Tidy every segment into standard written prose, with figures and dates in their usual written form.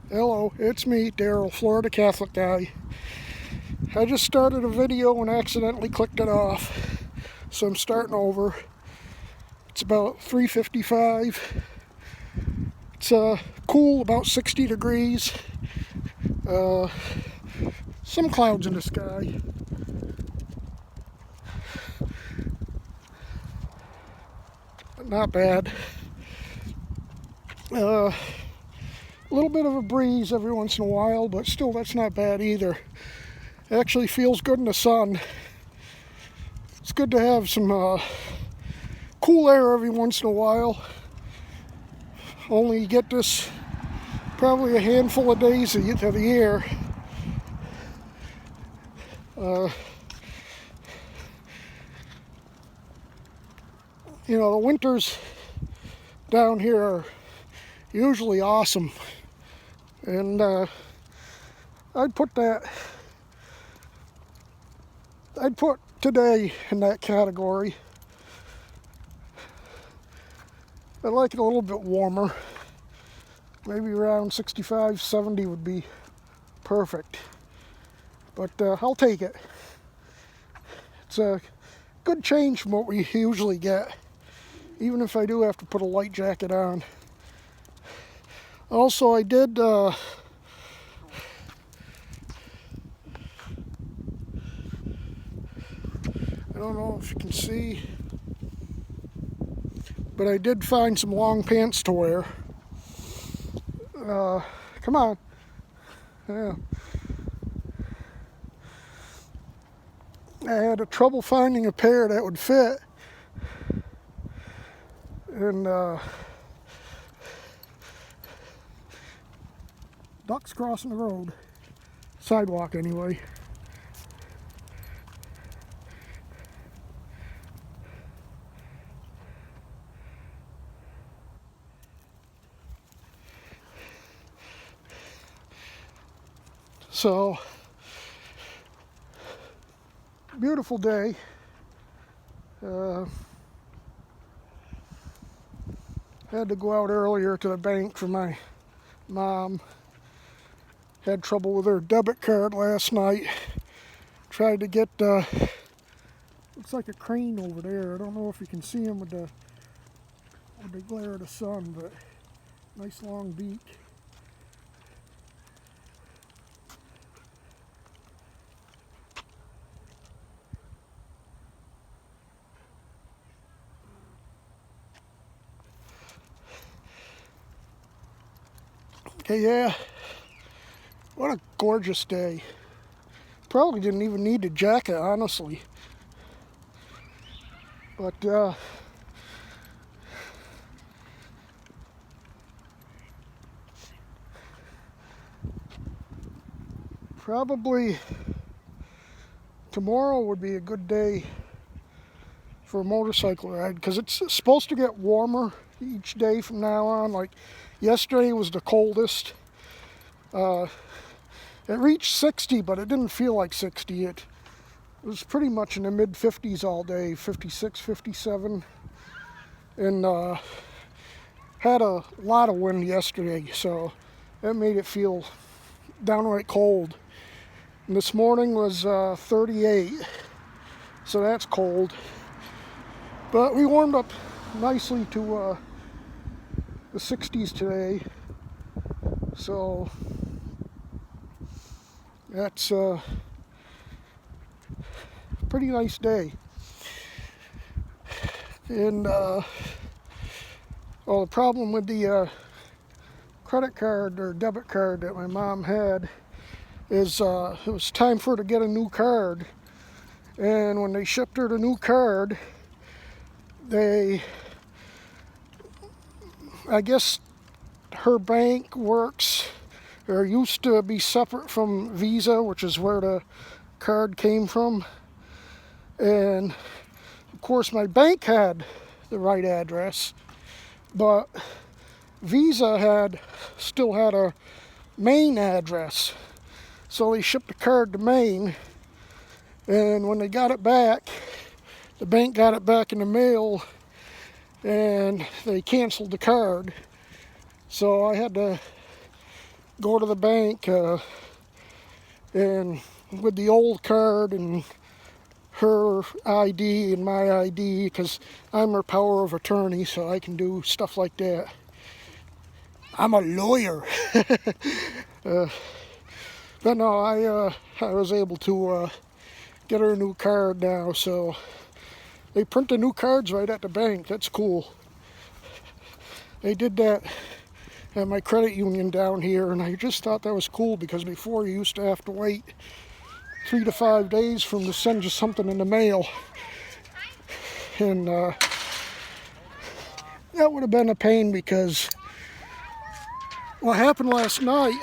Hello, it's me, Daryl, Florida Catholic guy. I just started a video and accidentally clicked it off, so I'm starting over. It's about 3:55. It's cool, about 60 degrees. Some clouds in the sky. But not bad. A little bit of a breeze every once in a while, but still that's not bad either. It actually feels good in the sun. It's good to have some cool air every once in a while. Only you get this probably a handful of days of the year. The winters down here are usually awesome, and I'd put today in that category. I like it a little bit warmer. Maybe around 65, 70 would be perfect. But I'll take it. It's a good change from what we usually get, even if I do have to put a light jacket on. Also, I did I don't know if you can see, but I did find some long pants to wear. Come on. Yeah. I had a trouble finding a pair that would fit. And ducks crossing the road. Sidewalk anyway. So, beautiful day. Had to go out earlier to the bank for my mom. Had trouble with her debit card last night. Tried to get, looks like a crane over there. I don't know if you can see him with the glare of the sun, but nice long beak. Okay, yeah, what a gorgeous day. Probably didn't even need a jacket, honestly. But probably tomorrow would be a good day for a motorcycle ride, because it's supposed to get warmer each day from now on. Like yesterday was the coldest. It reached 60, but it didn't feel like 60. It was pretty much in the mid 50s all day, 56, 57. And had a lot of wind yesterday, so that made it feel downright cold. And this morning was 38, so that's cold. But we warmed up nicely to the 60s today, so that's a pretty nice day. And the problem with the credit card or debit card that my mom had is it was time for her to get a new card. And when they shipped her the new card, I guess her bank works or used to be separate from Visa, which is where the card came from. And of course my bank had the right address, but Visa still had a Maine address. So they shipped the card to Maine, and when they got it back, the bank got it back in the mail, and they canceled the card. So I had to go to the bank and with the old card and her ID and my ID, because I'm her power of attorney, so I can do stuff like that. I'm a lawyer. But no, I was able to get her a new card now, so they print the new cards right at the bank. That's cool. They did that at my credit union down here, and I just thought that was cool, because before you used to have to wait 3 to 5 days for them to send you something in the mail, and that would have been a pain, because what happened last night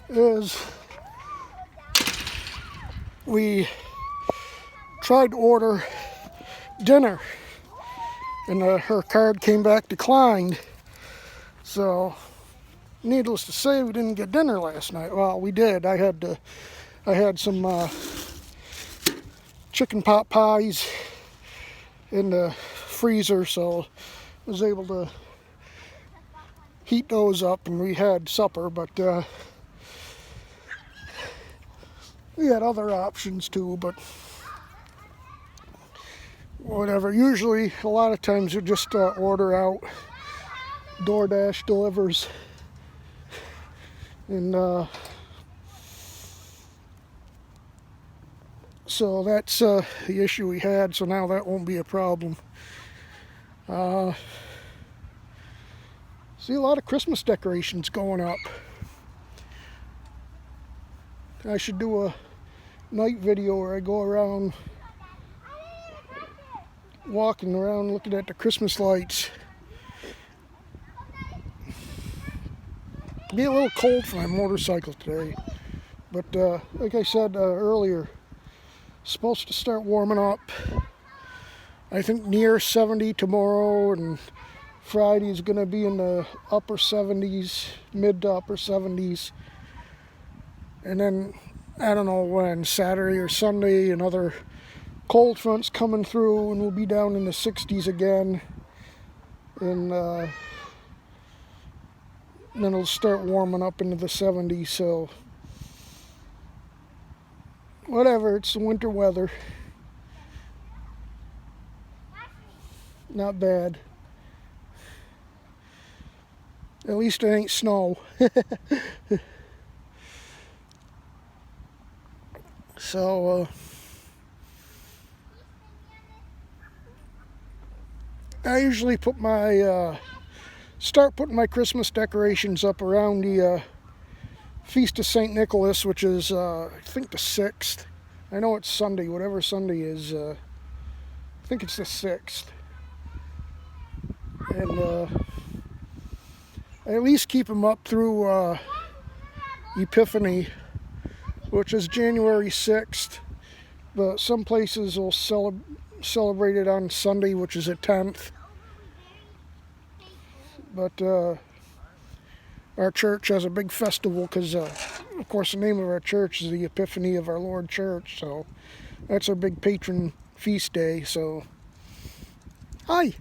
is we tried to order dinner, and her card came back declined. So, needless to say, we didn't get dinner last night. Well, we did. I had some chicken pot pies in the freezer, so I was able to heat those up, and we had supper. But we had other options too. But whatever. Usually, a lot of times you just order out. DoorDash delivers, and so that's the issue we had, so now that won't be a problem. See a lot of Christmas decorations going up. I should do a night video where I go around walking around looking at the Christmas lights. Be a little cold for my motorcycle today, but like I said earlier, supposed to start warming up. I think near 70 tomorrow, and Friday is going to be in the upper 70s, mid to upper 70s, and then I don't know when, Saturday or Sunday, another cold front's coming through, and we'll be down in the 60s again, and then it'll start warming up into the 70s, so whatever, it's the winter weather. Not bad. At least it ain't snow. So, I usually put my start putting my Christmas decorations up around the Feast of St. Nicholas, which is I think the 6th. I know it's Sunday, whatever Sunday is. I think it's the 6th. And I at least keep them up through Epiphany, which is January 6th. But some places will celebrate it on Sunday, which is the 10th. But our church has a big festival because, of course, the name of our church is the Epiphany of our Lord Church. So that's our big patron feast day. So, hi.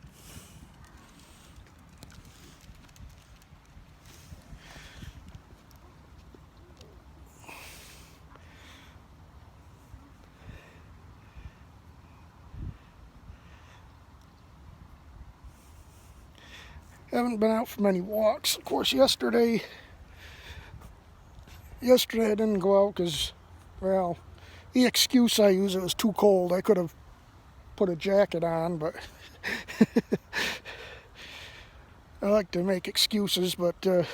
Haven't been out for many walks. Of course, yesterday I didn't go out because, well, the excuse I use, it was too cold. I could have put a jacket on, but I like to make excuses, but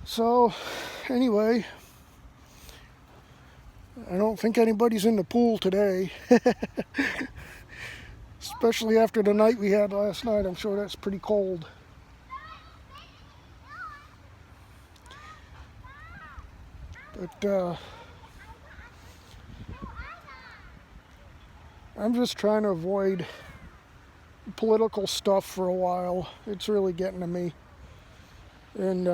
so anyway, I don't think anybody's in the pool today. Especially after the night we had last night. I'm sure that's pretty cold. But I'm just trying to avoid political stuff for a while. It's really getting to me. And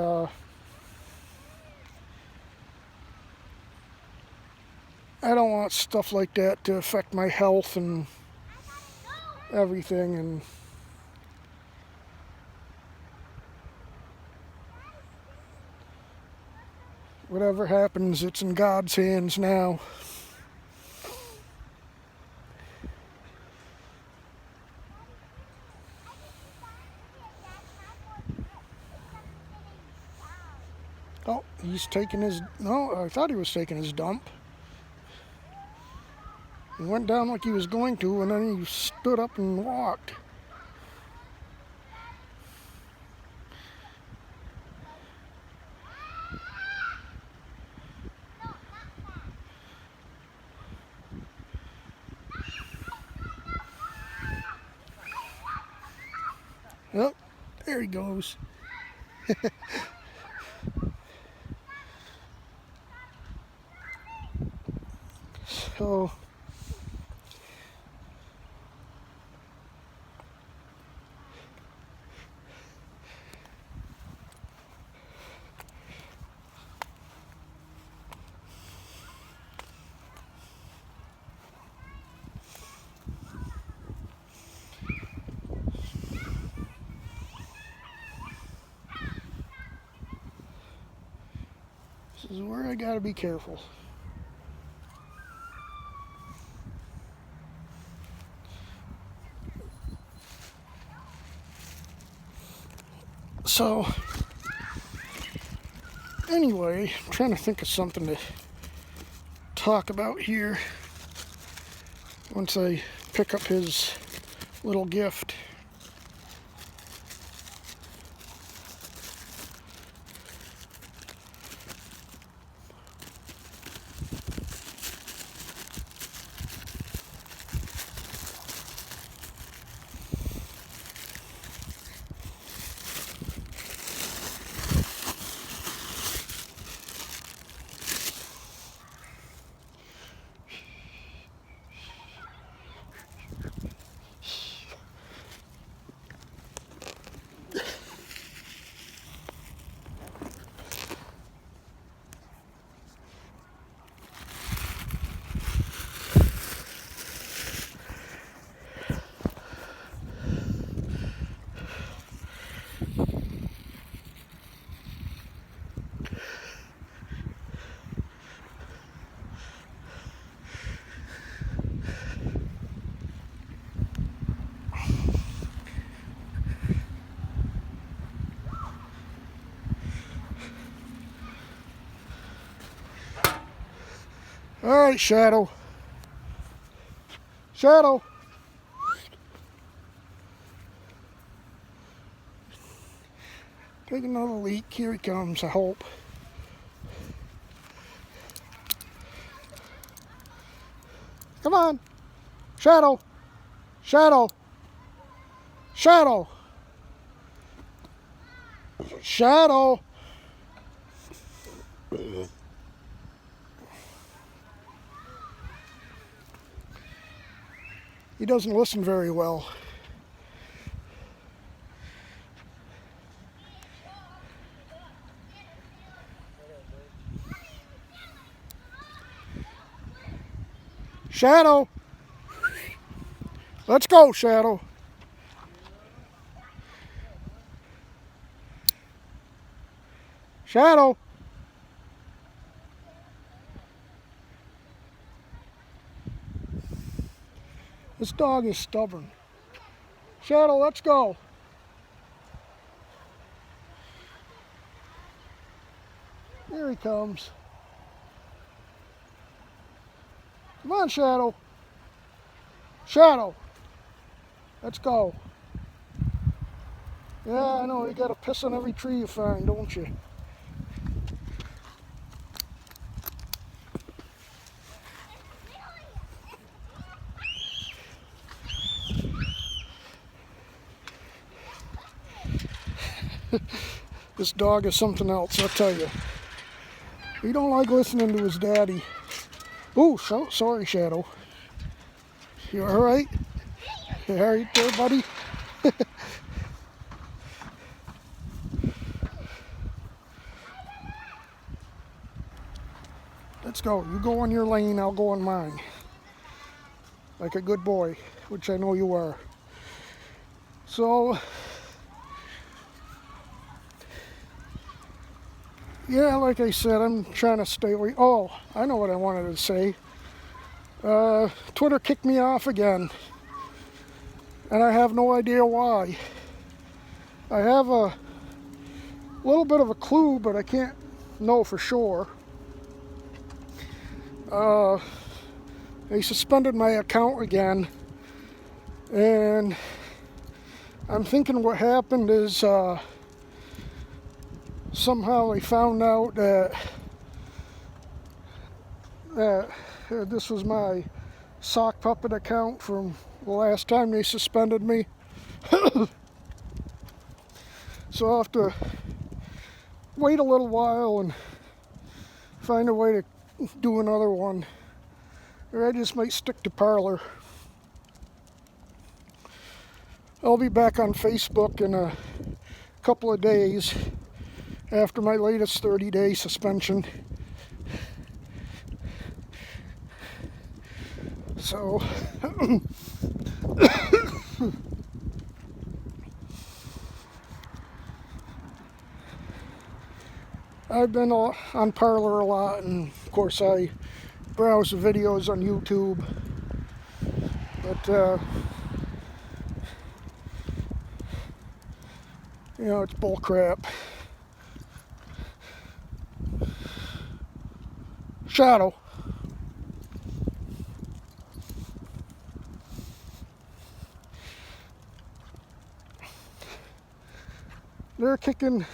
I don't want stuff like that to affect my health and everything. And whatever happens, it's in God's hands now. Oh, he's taking his... No, I thought he was taking his dump. He went down like he was going to, and then he stood up and walked. Oh, there he goes. So... this is where I gotta be careful. So, anyway, I'm trying to think of something to talk about here once I pick up his little gift. All right, Shadow. Shadow. Take another leak. Here he comes, I hope. Come on. Shadow. Shadow. Shadow. Shadow. He doesn't listen very well. Shadow. Let's go, Shadow. Shadow. This dog is stubborn. Shadow, let's go. Here he comes. Come on, Shadow. Shadow. Let's go. Yeah, I know. You gotta piss on every tree you find, don't you? This dog is something else, I'll tell you. He don't like listening to his daddy. Ooh, sorry, Shadow. You alright? You alright there, buddy? Let's go. You go on your lane, I'll go on mine. Like a good boy, which I know you are. So, yeah, like I said, I'm trying to stay away. Oh, I know what I wanted to say. Twitter kicked me off again. And I have no idea why. I have a little bit of a clue, but I can't know for sure. They suspended my account again, and I'm thinking what happened is somehow they found out that this was my sock puppet account from the last time they suspended me. So I'll have to wait a little while and find a way to do another one. Or I just might stick to Parler. I'll be back on Facebook in a couple of days after my latest 30-day suspension. So I've been on Parler a lot, and of course I browse the videos on YouTube, but you know, it's bull crap. Shadow. They're kicking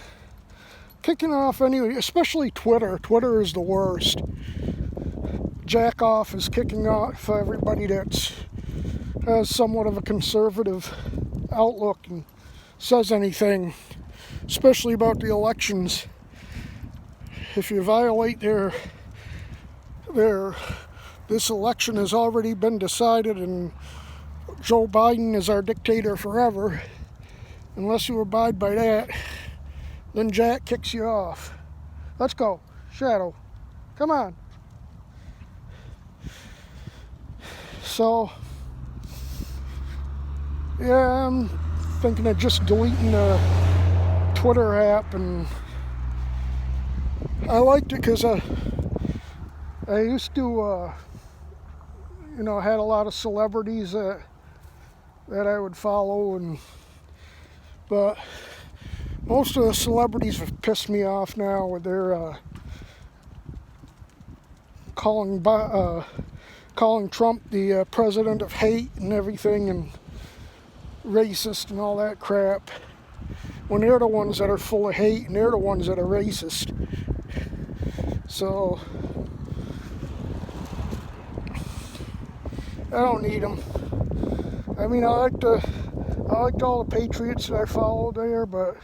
off anyway, especially Twitter. Twitter is the worst. Jack off is kicking off everybody that has somewhat of a conservative outlook and says anything, especially about the elections. If you violate this election has already been decided and Joe Biden is our dictator forever, unless you abide by that, then Jack kicks you off. Let's go, Shadow. Come on. So, yeah, I'm thinking of just deleting the Twitter app, and I liked it because I used to, you know, had a lot of celebrities that I would follow, but most of the celebrities have pissed me off now with their calling Trump the president of hate and everything, and racist and all that crap, when they're the ones that are full of hate and they're the ones that are racist. So I don't need them. I mean, I liked all the patriots that I followed there, but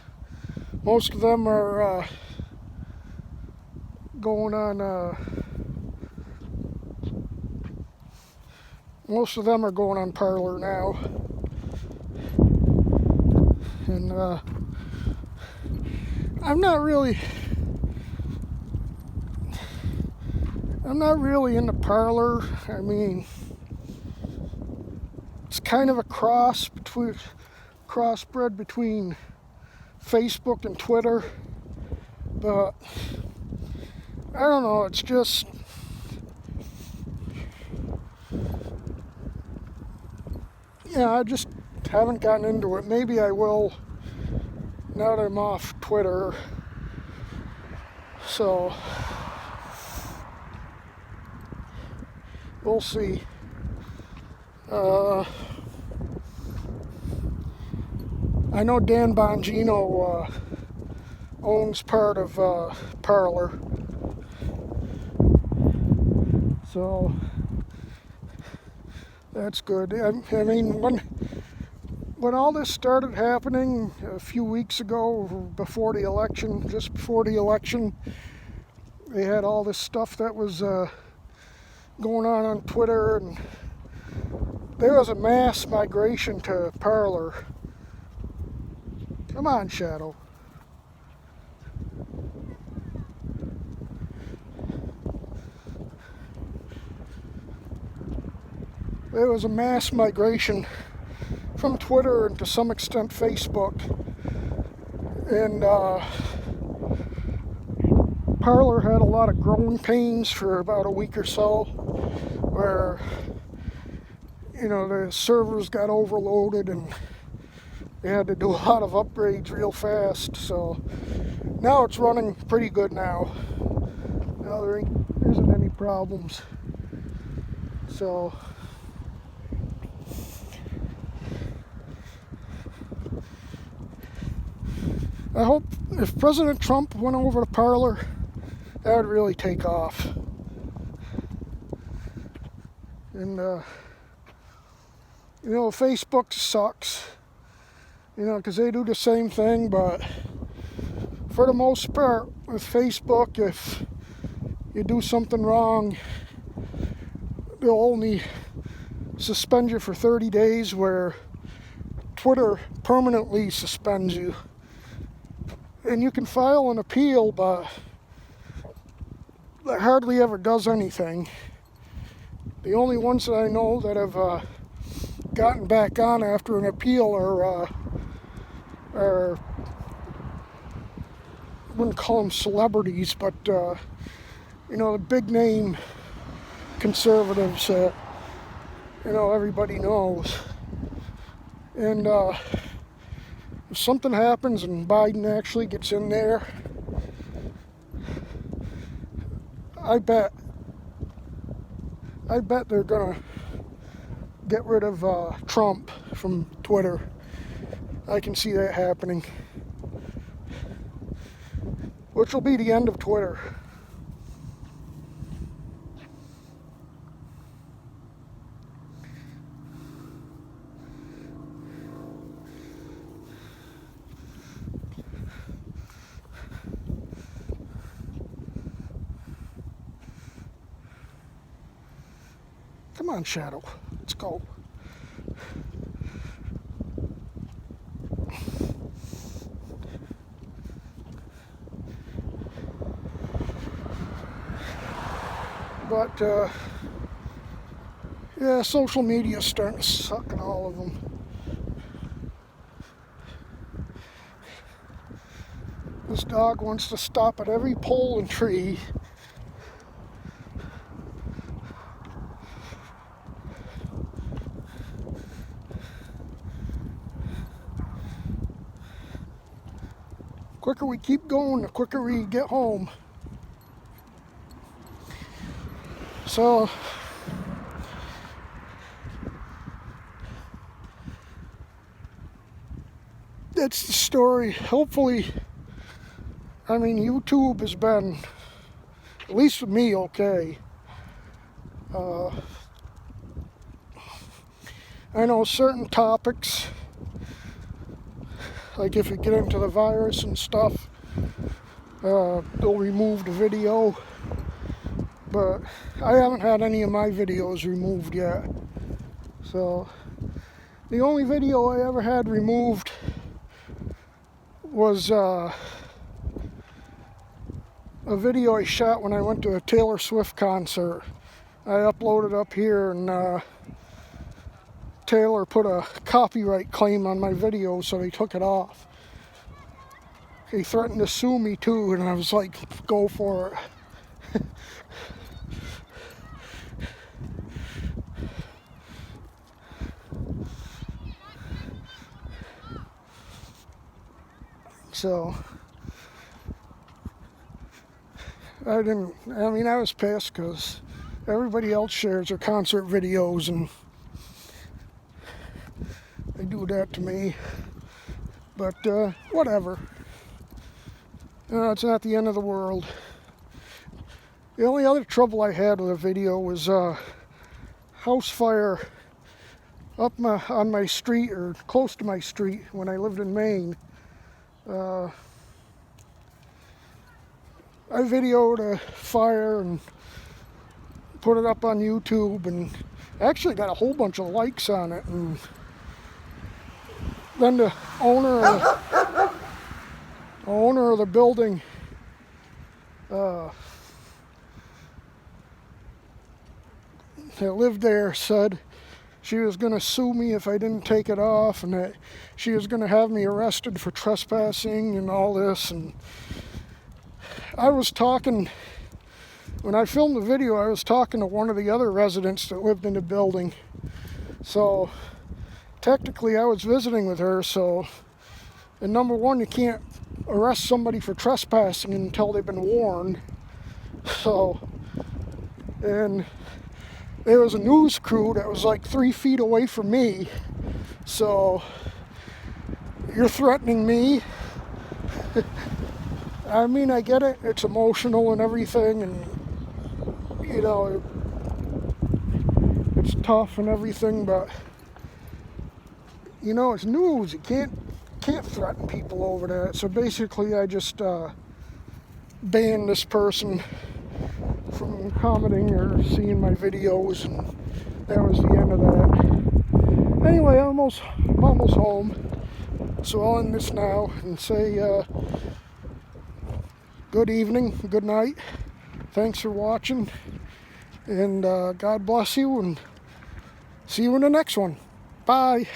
most of them are going on. Most of them are going on Parler now, and I'm not really into Parler. I mean, it's kind of a crossbred between Facebook and Twitter, but I don't know, it's just, yeah, I just haven't gotten into it. Maybe I will now that I'm off Twitter. So we'll see. I know Dan Bongino owns part of Parler, so that's good. I mean, when all this started happening a few weeks ago, before the election, just before the election, they had all this stuff that was going on Twitter, and there was a mass migration to Parler. Come on, Shadow. there was a mass migration from Twitter and to some extent Facebook. And Parler had a lot of growing pains for about a week or so, where, the servers got overloaded and they had to do a lot of upgrades real fast. So now it's running pretty good now. Now there isn't any problems. So I hope if President Trump went over to Parler, that would really take off. And Facebook sucks, because they do the same thing, but for the most part with Facebook, if you do something wrong, they'll only suspend you for 30 days, where Twitter permanently suspends you. And you can file an appeal, but that hardly ever does anything. The only ones that I know that have gotten back on after an appeal are I wouldn't call them celebrities, but the big name conservatives that everybody knows. And if something happens and Biden actually gets in there, I bet they're gonna get rid of Trump from Twitter. I can see that happening, which will be the end of Twitter. Come on, Shadow. Let's go. But, yeah, social media's starting to suck in all of them. This dog wants to stop at every pole and tree. The quicker we keep going, the quicker we get home. So that's the story. Hopefully, YouTube has been, at least for me, okay. I know certain topics, like if you get into the virus and stuff, they'll remove the video. But I haven't had any of my videos removed yet. So the only video I ever had removed was a video I shot when I went to a Taylor Swift concert. I uploaded up here, and Taylor put a copyright claim on my video, so they took it off. He threatened to sue me too, and I was like, go for it. So I was pissed because everybody else shares their concert videos and they do that to me. But whatever. It's not the end of the world. The only other trouble I had with a video was house fire up on my street, or close to my street, when I lived in Maine. I videoed a fire and put it up on YouTube, and actually got a whole bunch of likes on it. And then the owner of the building that lived there said, she was going to sue me if I didn't take it off, and that she was going to have me arrested for trespassing and all this. And I was talking, when I filmed the video, I was talking to one of the other residents that lived in the building. So technically I was visiting with her. So, and number one, you can't arrest somebody for trespassing until they've been warned. So, and there was a news crew that was like 3 feet away from me. So you're threatening me. I mean, I get it, it's emotional and everything, and you know, it's tough and everything, but you know, it's news. You can't threaten people over that. So basically I just banned this person from commenting or seeing my videos, and that was the end of that. Anyway, I'm almost home, so I'll end this now and say good evening, good night, thanks for watching, and God bless you, and see you in the next one. Bye.